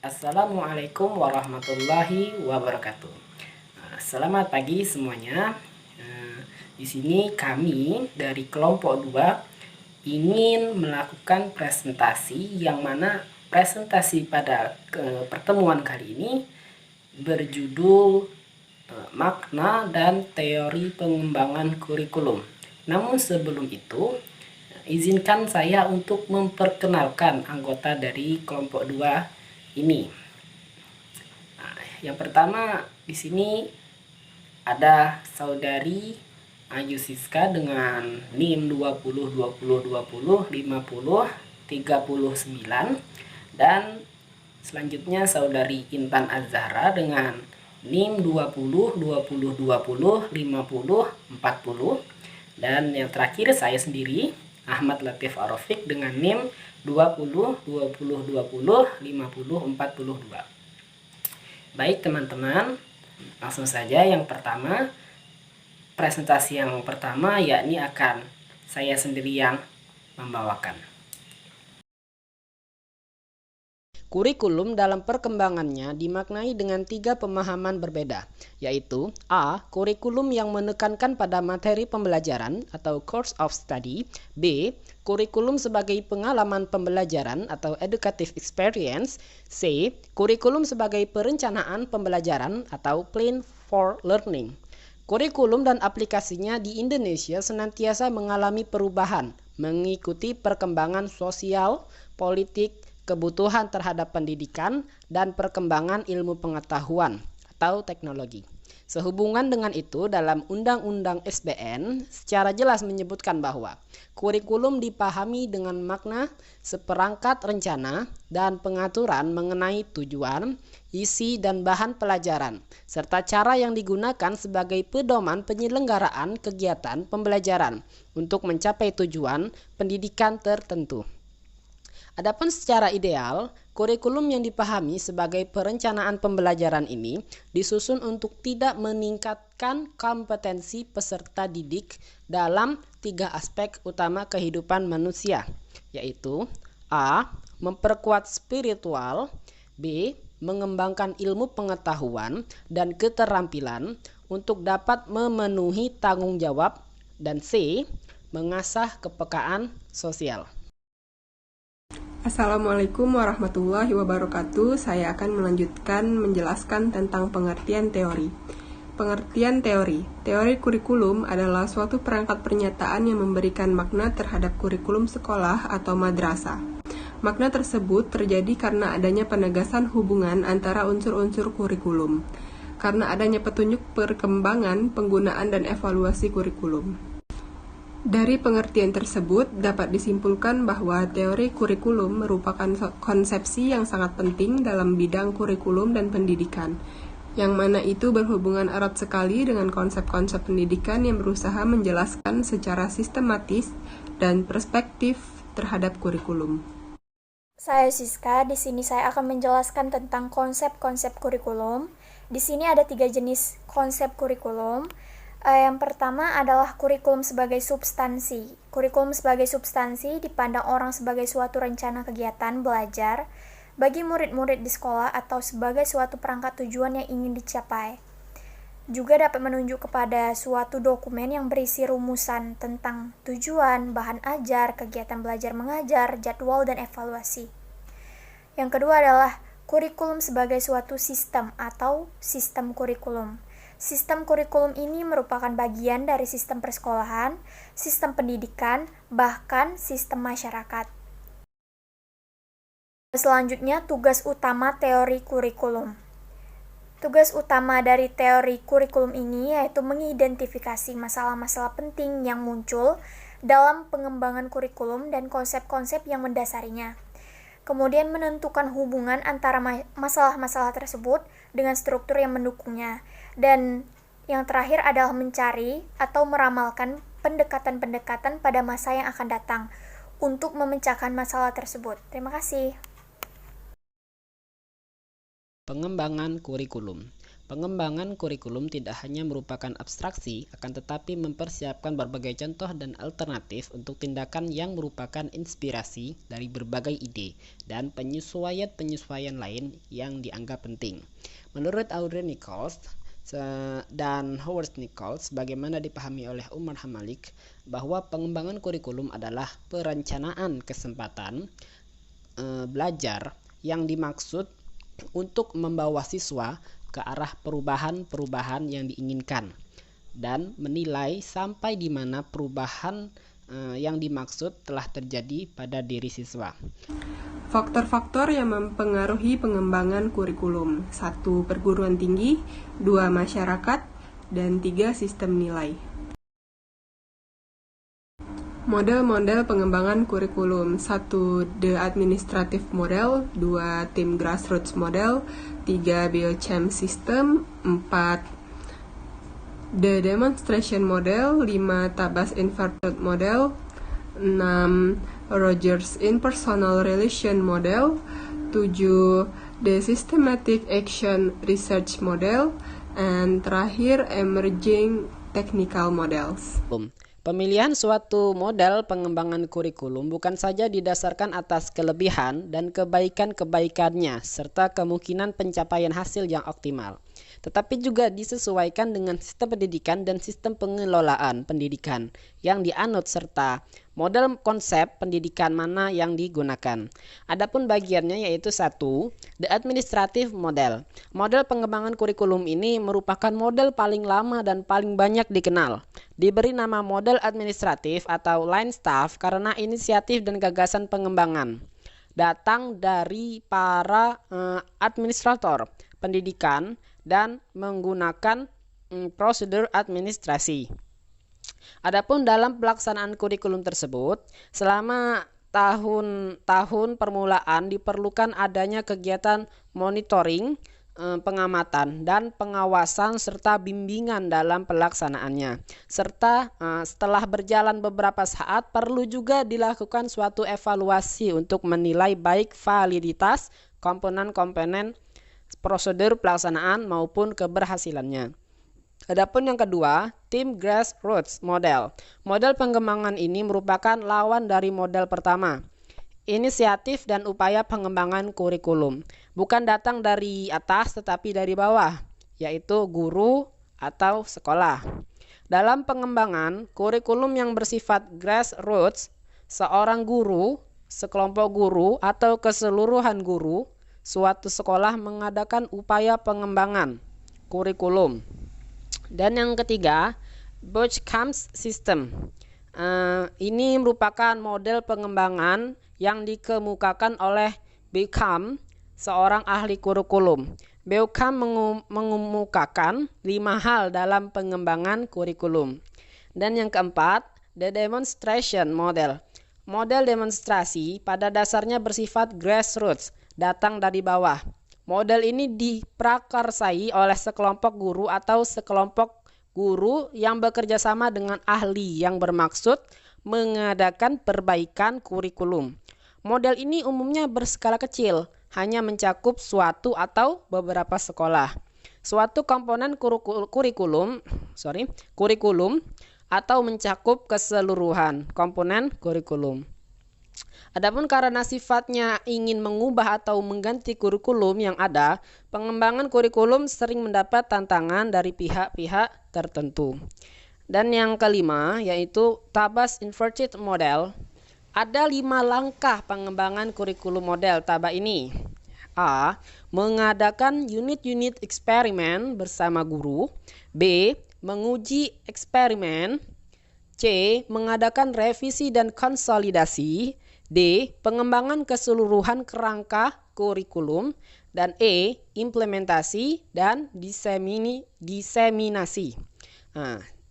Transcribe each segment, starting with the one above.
Assalamualaikum warahmatullahi wabarakatuh. Selamat pagi semuanya. Di sini kami dari kelompok 2 ingin melakukan presentasi, yang mana presentasi pada pertemuan kali ini berjudul makna dan teori pengembangan kurikulum. Namun sebelum itu, izinkan saya untuk memperkenalkan anggota dari kelompok 2 ini. Yang pertama di sini ada saudari Ayu Siska dengan NIM 202020205039, dan selanjutnya saudari Intan Azhara dengan NIM 202020205040, dan yang terakhir saya sendiri Ahmad Latif Arofik dengan NIM 2020205042. Baik teman-teman, langsung saja yang pertama. Presentasi yang pertama yakni akan saya sendiri yang membawakan. Kurikulum dalam perkembangannya dimaknai dengan 3 pemahaman berbeda, yaitu A. Kurikulum yang menekankan pada materi pembelajaran atau course of study. B. Kurikulum sebagai pengalaman pembelajaran atau educative experience. C. Kurikulum sebagai perencanaan pembelajaran atau plan for learning. Kurikulum dan aplikasinya di Indonesia senantiasa mengalami perubahan, mengikuti perkembangan sosial, politik, kebutuhan terhadap pendidikan, dan perkembangan ilmu pengetahuan atau teknologi. Sehubungan dengan itu, dalam Undang-Undang SBN secara jelas menyebutkan bahwa kurikulum dipahami dengan makna seperangkat rencana dan pengaturan mengenai tujuan, isi dan bahan pelajaran, serta cara yang digunakan sebagai pedoman penyelenggaraan kegiatan pembelajaran untuk mencapai tujuan pendidikan tertentu. Adapun secara ideal, kurikulum yang dipahami sebagai perencanaan pembelajaran ini disusun untuk tidak meningkatkan kompetensi peserta didik dalam 3 aspek utama kehidupan manusia, yaitu A. Memperkuat spiritual, B. Mengembangkan ilmu pengetahuan dan keterampilan untuk dapat memenuhi tanggung jawab, dan C. Mengasah kepekaan sosial. Assalamualaikum warahmatullahi wabarakatuh. Saya akan melanjutkan menjelaskan tentang pengertian teori. Pengertian teori. Teori kurikulum adalah suatu perangkat pernyataan yang memberikan makna terhadap kurikulum sekolah atau madrasah. Makna tersebut terjadi karena adanya penegasan hubungan antara unsur-unsur kurikulum, karena adanya petunjuk perkembangan, penggunaan, dan evaluasi kurikulum. Dari pengertian tersebut, dapat disimpulkan bahwa teori kurikulum merupakan konsepsi yang sangat penting dalam bidang kurikulum dan pendidikan, yang mana itu berhubungan erat sekali dengan konsep-konsep pendidikan yang berusaha menjelaskan secara sistematis dan perspektif terhadap kurikulum. Saya Siska, di sini saya akan menjelaskan tentang konsep-konsep kurikulum. Di sini ada 3 jenis konsep kurikulum. Yang pertama adalah kurikulum sebagai substansi. Kurikulum sebagai substansi dipandang orang sebagai suatu rencana kegiatan belajar bagi murid-murid di sekolah atau sebagai suatu perangkat tujuan yang ingin dicapai. Juga dapat menunjuk kepada suatu dokumen yang berisi rumusan tentang tujuan, bahan ajar, kegiatan belajar mengajar, jadwal, dan evaluasi. Yang kedua adalah kurikulum sebagai suatu sistem atau sistem kurikulum. Sistem kurikulum ini merupakan bagian dari sistem persekolahan, sistem pendidikan, bahkan sistem masyarakat. Selanjutnya, tugas utama teori kurikulum. Tugas utama dari teori kurikulum ini yaitu mengidentifikasi masalah-masalah penting yang muncul dalam pengembangan kurikulum dan konsep-konsep yang mendasarinya. Kemudian menentukan hubungan antara masalah-masalah tersebut dengan struktur yang mendukungnya. Dan yang terakhir adalah mencari atau meramalkan pendekatan-pendekatan pada masa yang akan datang untuk memecahkan masalah tersebut. Terima kasih. Pengembangan kurikulum. Pengembangan kurikulum tidak hanya merupakan abstraksi, akan tetapi mempersiapkan berbagai contoh dan alternatif untuk tindakan yang merupakan inspirasi dari berbagai ide dan penyesuaian-penyesuaian lain yang dianggap penting. Menurut Audrey Nichols dan Howard Nichols, bagaimana dipahami oleh Umar Hamalik, bahwa pengembangan kurikulum adalah perencanaan kesempatan belajar yang dimaksud untuk membawa siswa ke arah perubahan-perubahan yang diinginkan dan menilai sampai di mana perubahan yang dimaksud telah terjadi pada diri siswa. Faktor-faktor yang mempengaruhi pengembangan kurikulum: 1. Perguruan tinggi, 2. Masyarakat, dan 3. Sistem nilai. Model-model pengembangan kurikulum: 1. The Administrative Model, 2. Team Grassroots Model, 3. Biochem System, 4. The Demonstration Model, 5. Tabas Inverted Model, 6. Rogers Impersonal Relation Model, 7. The Systematic Action Research Model, and terakhir Emerging Technical Models. Pemilihan suatu model pengembangan kurikulum bukan saja didasarkan atas kelebihan dan kebaikan-kebaikannya serta kemungkinan pencapaian hasil yang optimal, tetapi juga disesuaikan dengan sistem pendidikan dan sistem pengelolaan pendidikan yang dianut serta model konsep pendidikan mana yang digunakan. Adapun bagiannya yaitu 1. The Administrative Model. Model pengembangan kurikulum ini merupakan model paling lama dan paling banyak dikenal. Diberi nama model administratif atau line staff karena inisiatif dan gagasan pengembangan datang dari para administrator pendidikan dan menggunakan prosedur administrasi. Adapun dalam pelaksanaan kurikulum tersebut, selama tahun-tahun permulaan diperlukan adanya kegiatan monitoring, pengamatan dan pengawasan serta bimbingan dalam pelaksanaannya. Serta setelah berjalan beberapa saat perlu juga dilakukan suatu evaluasi untuk menilai baik validitas komponen-komponen prosedur pelaksanaan maupun keberhasilannya. Adapun yang kedua, Team Grassroots Model. Model pengembangan ini merupakan lawan dari model pertama. Inisiatif dan upaya pengembangan kurikulum bukan datang dari atas tetapi dari bawah, yaitu guru atau sekolah. Dalam pengembangan kurikulum yang bersifat grassroots, seorang guru, sekelompok guru, atau keseluruhan guru suatu sekolah mengadakan upaya pengembangan kurikulum. Dan yang ketiga, Bootcamp System. Ini merupakan model pengembangan yang dikemukakan oleh Beukam, seorang ahli kurikulum. Beukam mengemukakan 5 hal dalam pengembangan kurikulum. Dan yang keempat, The Demonstration Model. Model demonstrasi pada dasarnya bersifat grassroots, datang dari bawah. Model ini diprakarsai oleh sekelompok guru atau sekelompok guru yang bekerja sama dengan ahli yang bermaksud mengadakan perbaikan kurikulum. Model ini umumnya berskala kecil, hanya mencakup suatu atau beberapa sekolah. Suatu komponen kurikulum atau mencakup keseluruhan komponen kurikulum. Adapun karena sifatnya ingin mengubah atau mengganti kurikulum yang ada, pengembangan kurikulum sering mendapat tantangan dari pihak-pihak tertentu. Dan yang kelima yaitu Tabas Inverted Model. Ada 5 langkah pengembangan kurikulum model TABA ini. A. Mengadakan unit-unit eksperimen bersama guru. B. Menguji eksperimen. C. Mengadakan revisi dan konsolidasi. D. Pengembangan keseluruhan kerangka kurikulum. Dan E. Implementasi dan diseminasi.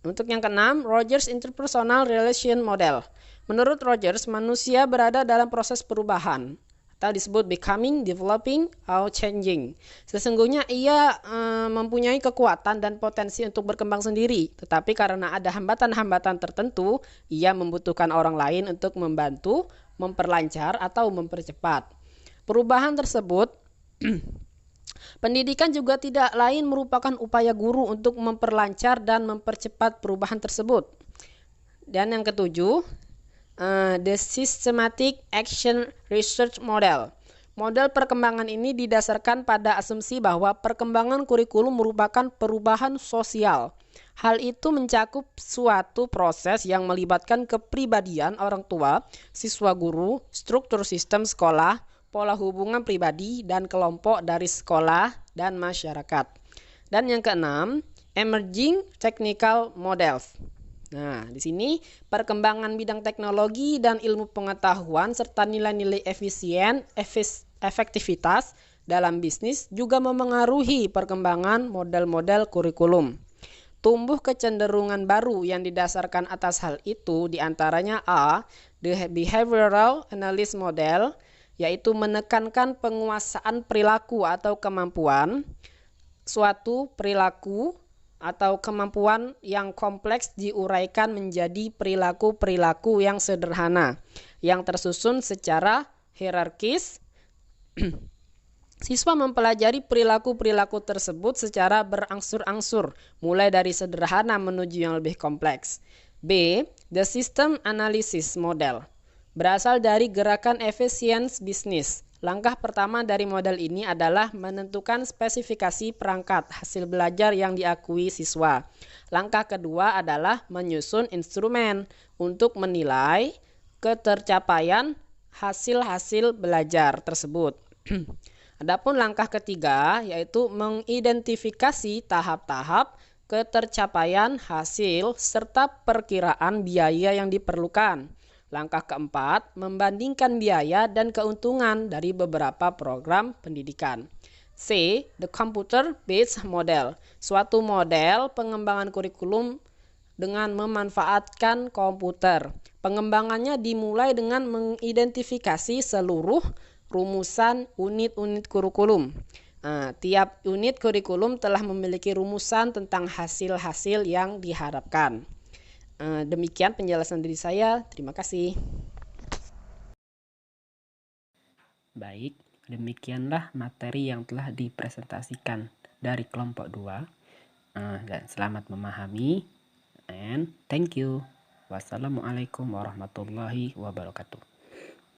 Untuk yang keenam, Rogers Interpersonal Relation Model. Menurut Rogers, manusia berada dalam proses perubahan atau disebut becoming, developing, atau changing. Sesungguhnya ia mempunyai kekuatan dan potensi untuk berkembang sendiri, tetapi karena ada hambatan-hambatan tertentu, ia membutuhkan orang lain untuk membantu, memperlancar, atau mempercepat. Perubahan tersebut Pendidikan juga tidak lain merupakan upaya guru untuk memperlancar dan mempercepat perubahan tersebut. Dan yang ketujuh, the Systematic Action Research Model. Model perkembangan ini didasarkan pada asumsi bahwa perkembangan kurikulum merupakan perubahan sosial. Hal itu mencakup suatu proses yang melibatkan kepribadian orang tua, siswa guru, struktur sistem sekolah, pola hubungan pribadi dan kelompok dari sekolah dan masyarakat. Dan yang keenam, Emerging Technical Models. Nah, di sini perkembangan bidang teknologi dan ilmu pengetahuan serta nilai-nilai efektivitas dalam bisnis juga memengaruhi perkembangan model-model kurikulum. Tumbuh kecenderungan baru yang didasarkan atas hal itu diantaranya A. The Behavioral Analysis Model, yaitu menekankan penguasaan perilaku atau kemampuan suatu perilaku atau kemampuan yang kompleks diuraikan menjadi perilaku-perilaku yang sederhana, yang tersusun secara hierarkis. Siswa mempelajari perilaku-perilaku tersebut secara berangsur-angsur, mulai dari sederhana menuju yang lebih kompleks. B. The System Analysis Model berasal dari gerakan efisiensi bisnis. Langkah pertama dari model ini adalah menentukan spesifikasi perangkat hasil belajar yang diakui siswa. Langkah kedua adalah menyusun instrumen untuk menilai ketercapaian hasil-hasil belajar tersebut. Adapun langkah ketiga yaitu mengidentifikasi tahap-tahap ketercapaian hasil serta perkiraan biaya yang diperlukan. Langkah keempat, membandingkan biaya dan keuntungan dari beberapa program pendidikan. C. The Computer-Based Model, suatu model pengembangan kurikulum dengan memanfaatkan komputer. Pengembangannya dimulai dengan mengidentifikasi seluruh rumusan unit-unit kurikulum. Tiap unit kurikulum telah memiliki rumusan tentang hasil-hasil yang diharapkan. Demikian penjelasan dari saya. Terima kasih. Baik, demikianlah materi yang telah dipresentasikan dari kelompok 2. Dan selamat memahami. And thank you. Wassalamualaikum warahmatullahi wabarakatuh.